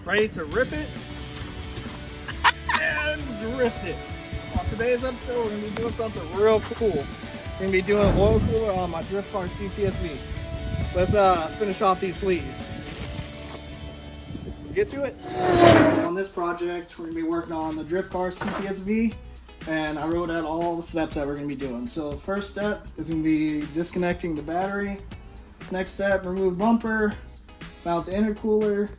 ready to rip it and drift it. On today's episode, we're gonna be doing something real cool. We're gonna be doing oil cooler on my drift car CTS-V. Let's finish off these sleeves. Let's get to it. On this project, we're gonna be working on the drift car CTS-V, and I wrote out all the steps that we're gonna be doing. So the first step is gonna be disconnecting the battery. Next step, remove bumper, mount the intercooler,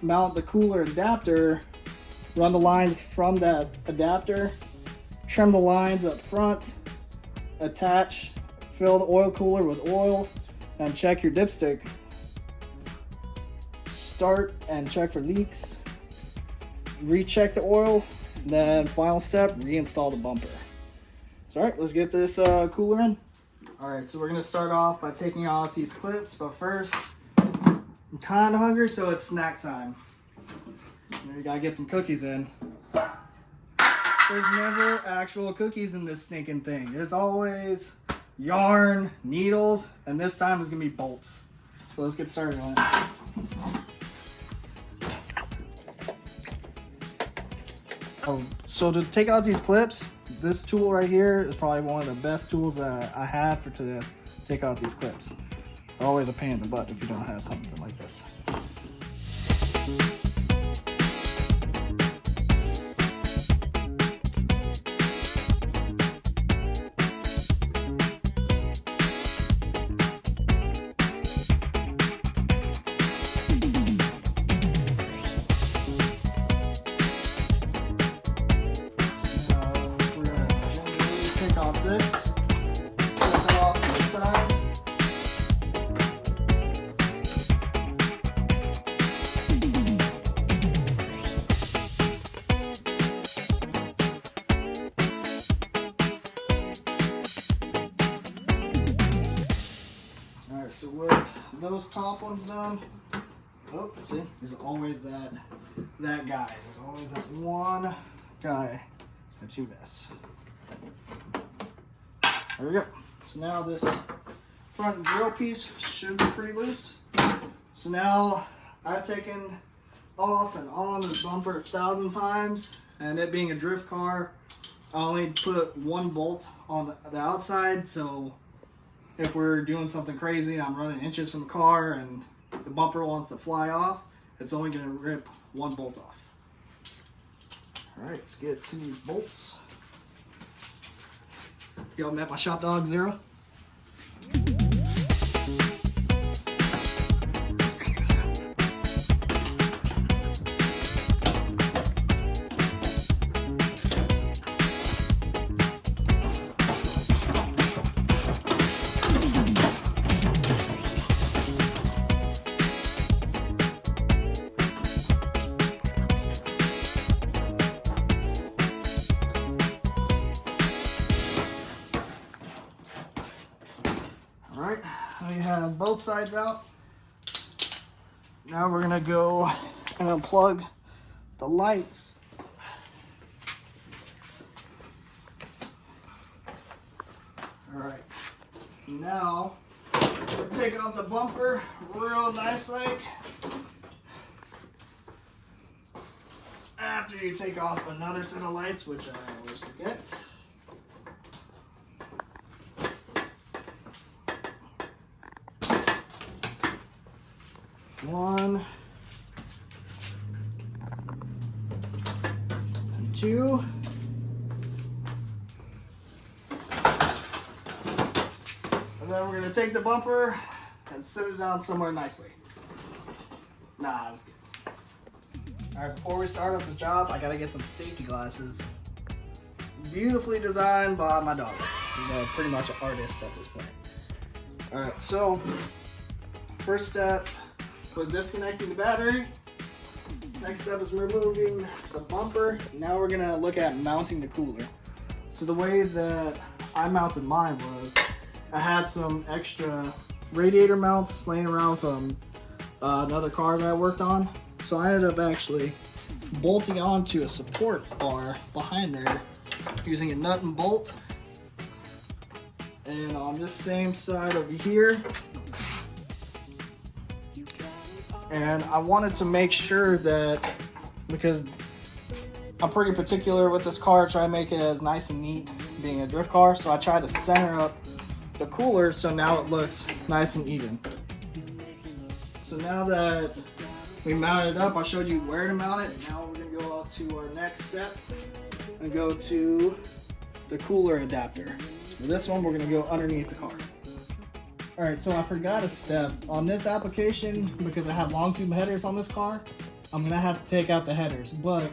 mount the cooler adapter, run the lines from that adapter, trim the lines up front, attach, fill the oil cooler with oil, and check your dipstick. Start and check for leaks, recheck the oil, then final step, reinstall the bumper. So alright, let's get this cooler in. Alright, so we're going to start off by taking off these clips, but first, I'm kind of hungry, so it's snack time. We gotta get some cookies in. There's never actual cookies in this stinking thing. There's always yarn, needles, and this time it's gonna be bolts. So let's get started on it. So to take out these clips, this tool right here is probably one of the best tools that I have to take out these clips. Always a pain in the butt if you don't have something like this. Take off this, set it off to the side. Alright, so with those top ones done, oh, see, there's always that guy. There's always that one guy that you miss. There we go. So now this front grill piece should be pretty loose. So now I've taken off and on this bumper 1,000 times, and it being a drift car, I only put one bolt on the outside, so if we're doing something crazy and I'm running inches from the car and the bumper wants to fly off, it's only going to rip one bolt off. Alright, let's get to these bolts. Y'all met my shop dog, Zero? Alright, we have both sides out. Now we're gonna go and unplug the lights. Alright, now we'll take off the bumper real nice like. After you take off another set of lights, which I always forget. One and two. And then we're going to take the bumper and sit it down somewhere nicely. Nah, I'm just kidding. Alright, before we start off the job, I got to get some safety glasses. Beautifully designed by my daughter. You know, pretty much an artist at this point. Alright, so first step was disconnecting the battery. Next step is removing the bumper. Now we're gonna look at mounting the cooler. So the way that I mounted mine was I had some extra radiator mounts laying around from another car that I worked on. So I ended up actually bolting onto a support bar behind there using a nut and bolt. And on this same side over here, And I wanted to make sure that, because I'm pretty particular with this car, try to make it as nice and neat, being a drift car, so I tried to center up the cooler so now it looks nice and even. So now that we mounted it up, I showed you where to mount it. Now we're going to go on to our next step and go to the cooler adapter. So for this one, we're going to go underneath the car. Alright, so I forgot a step. On this application, because I have long tube headers on this car, I'm going to have to take out the headers. But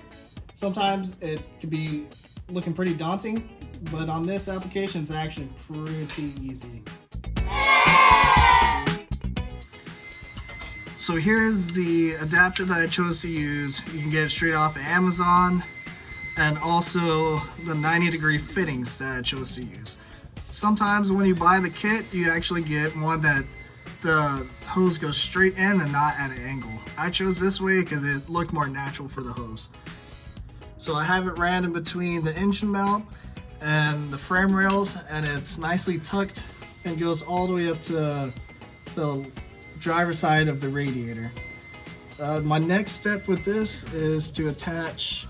sometimes it could be looking pretty daunting, but on this application, it's actually pretty easy. So here's the adapter that I chose to use. You can get it straight off of Amazon, and also the 90-degree fittings that I chose to use. Sometimes when you buy the kit, you actually get one that the hose goes straight in and not at an angle. I chose this way because it looked more natural for the hose. So I have it ran in between the engine mount and the frame rails, and it's nicely tucked and goes all the way up to the driver's side of the radiator. My next step with this is to attach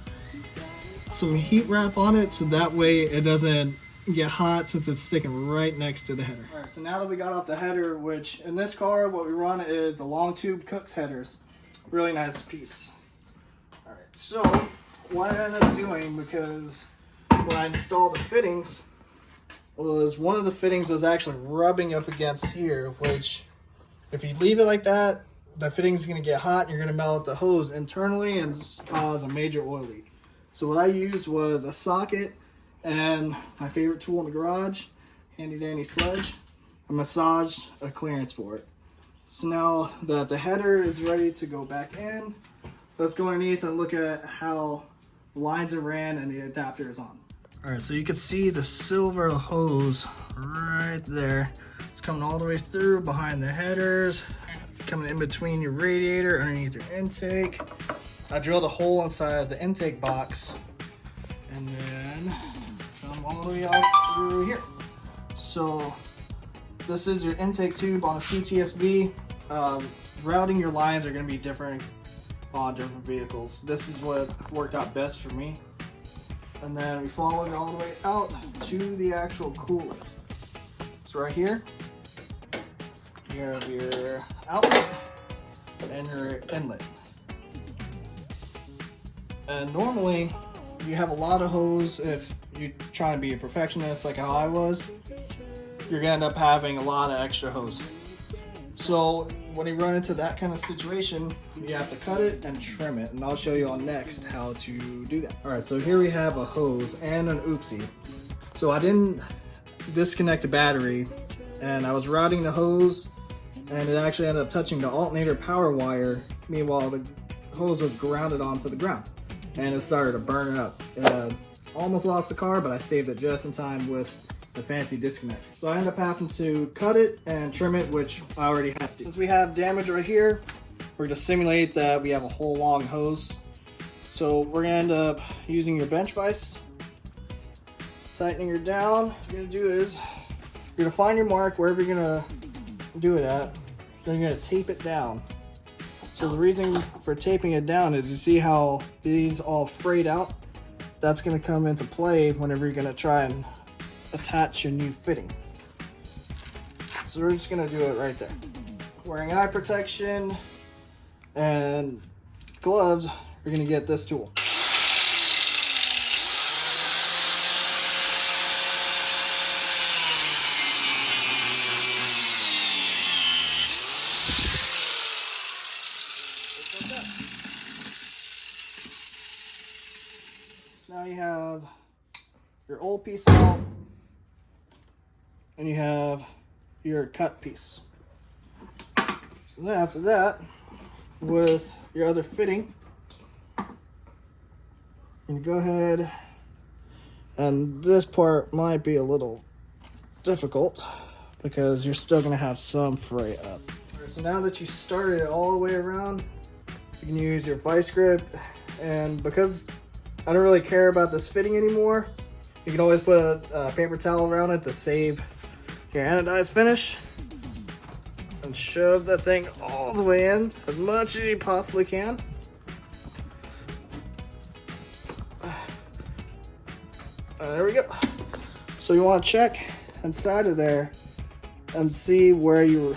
some heat wrap on it so that way it doesn't get hot since it's sticking right next to the header. Alright, so now that we got off the header, which in this car what we run is the long tube Kooks headers. Really nice piece. Alright, so what I ended up doing, because when I installed the fittings, was one of the fittings was actually rubbing up against here, which if you leave it like that, the fitting's going to get hot and you're going to melt the hose internally and cause a major oil leak. So what I used was a socket and my favorite tool in the garage, handy dandy sledge. I massaged a clearance for it. So now that the header is ready to go back in, let's go underneath and look at how lines are ran and the adapter is on. Alright, so you can see the silver hose right there. It's coming all the way through behind the headers, coming in between your radiator, underneath your intake. I drilled a hole inside the intake box and then come all the way out through here. So this is your intake tube on a CTS-V. Routing your lines are going to be different on different vehicles. This is what worked out best for me. And then we followed it all the way out to the actual cooler. So right here, you have your outlet and your inlet. And normally, you have a lot of hose. If you're trying to be a perfectionist like how I was, you're gonna end up having a lot of extra hose. So when you run into that kind of situation, you have to cut it and trim it, and I'll show you on next how to do that. All right, so here we have a hose and an Oopsie. So I didn't disconnect the battery, and I was routing the hose, and it actually ended up touching the alternator power wire. Meanwhile, the hose was grounded onto the ground, and it started to burn it up. Almost lost the car, but I saved it just in time with the fancy disconnect. So I ended up having to cut it and trim it, which I already had to do. Since we have damage right here, we're gonna simulate that we have a whole long hose. So we're gonna end up using your bench vise, tightening her down. What you're gonna do is, you're gonna find your mark wherever you're gonna do it at, then you're gonna tape it down. So the reason for taping it down is, you see how these all frayed out? That's gonna come into play whenever you're gonna try and attach your new fitting. So we're just gonna do it right there. Wearing eye protection and gloves, you're gonna get this tool. So now you have your old piece out, and you have your cut piece. So then after that, with your other fitting, you're gonna go ahead, and this part might be a little difficult because you're still gonna have some fray up. Right, so now that you started it all the way around, you can use your vice grip, and because I don't really care about this fitting anymore, you can always put a paper towel around it to save your anodized finish. And and shove that thing all the way in as much as you possibly can. There we go. So you want to check inside of there and see where your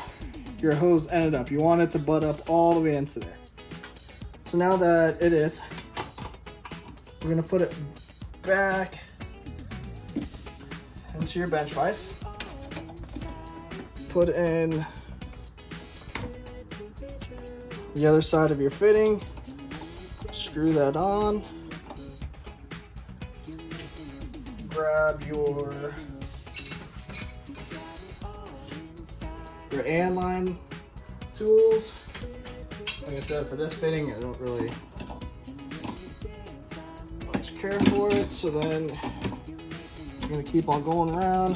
hose ended up. You want it to butt up all the way into there. So now that it is, we're going to put it back into your bench vise. Put in the other side of your fitting. Screw that on. Grab your and line tools. Like I said, for this fitting, I don't really much care for it. So then I'm gonna keep on going around.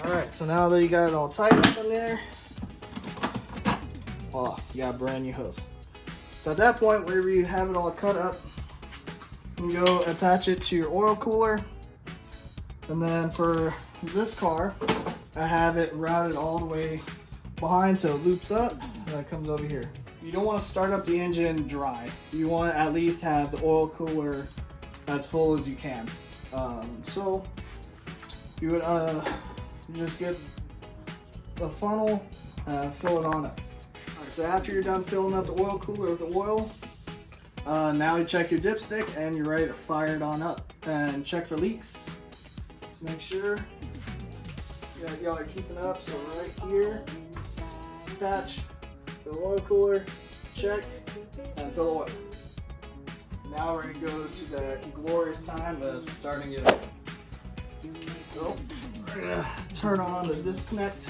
All right, so now that you got it all tightened up in there, voila, you got a brand new hose. So at that point, wherever you have it all cut up, you can go attach it to your oil cooler. And then for this car, I have it routed all the way behind so it loops up and it comes over here. You don't want to start up the engine dry. You want to at least have the oil cooler as full as you can. So you would just get the funnel and fill it on up. All right, so after you're done filling up the oil cooler with the oil, now you check your dipstick and you're ready to fire it on up and check for leaks. So make sure y'all are keeping up. So right here, attach the oil cooler, check, and fill oil. Now we're gonna go to the glorious time of starting it up. So we're gonna turn on the disconnect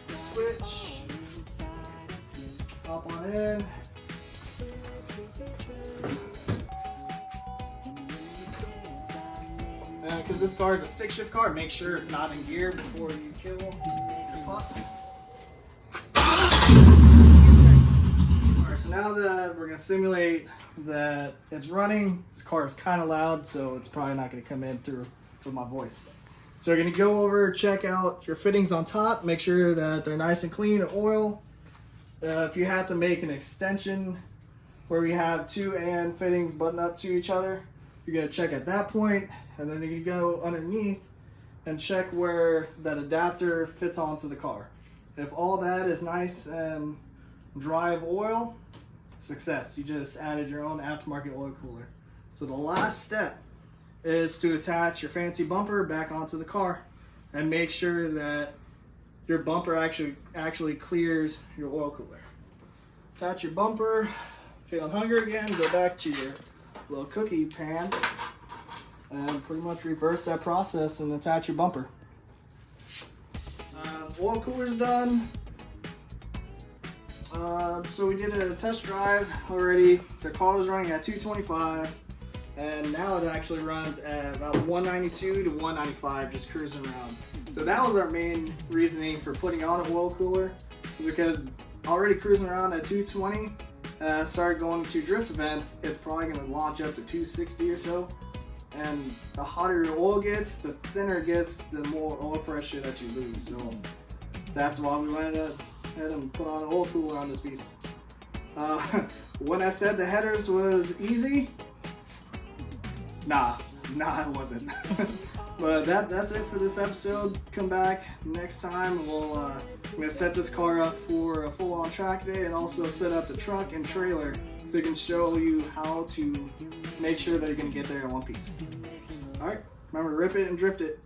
switch, hop on in. Because this car is a stick shift car, make sure it's not in gear before you kill your clock. Alright, so now that we're going to simulate that it's running, this car is kind of loud, so it's probably not going to come in through with my voice. So you're going to go over, check out your fittings on top, make sure that they're nice and clean of oil. If you have to make an extension where we have two AN fittings button up to each other, you're going to check at that point, and then you go underneath and check where that adapter fits onto the car. If all that is nice and dry of oil, success. You just added your own aftermarket oil cooler. So the last step is to attach your fancy bumper back onto the car and make sure that your bumper actually clears your oil cooler. Attach your bumper. Feeling hungry again, go back to your little cookie pan and pretty much reverse that process and attach your bumper. Oil cooler's done. So we did a test drive already. The car was running at 225 and now it actually runs at about 192 to 195, just cruising around. So that was our main reasoning for putting on an oil cooler, because already cruising around at 220, started going to drift events, it's probably going to launch up to 260 or so. And the hotter your oil gets, the thinner it gets, the more oil pressure that you lose. So that's why we went ahead and put on an oil cooler on this piece. When I said the headers was easy, nah, it wasn't. But that's it for this episode. Come back next time. I'm gonna set this car up for a full-on track day and also set up the truck and trailer so I can show you how to make sure that you're gonna get there in one piece. All right, remember, rip it and drift it.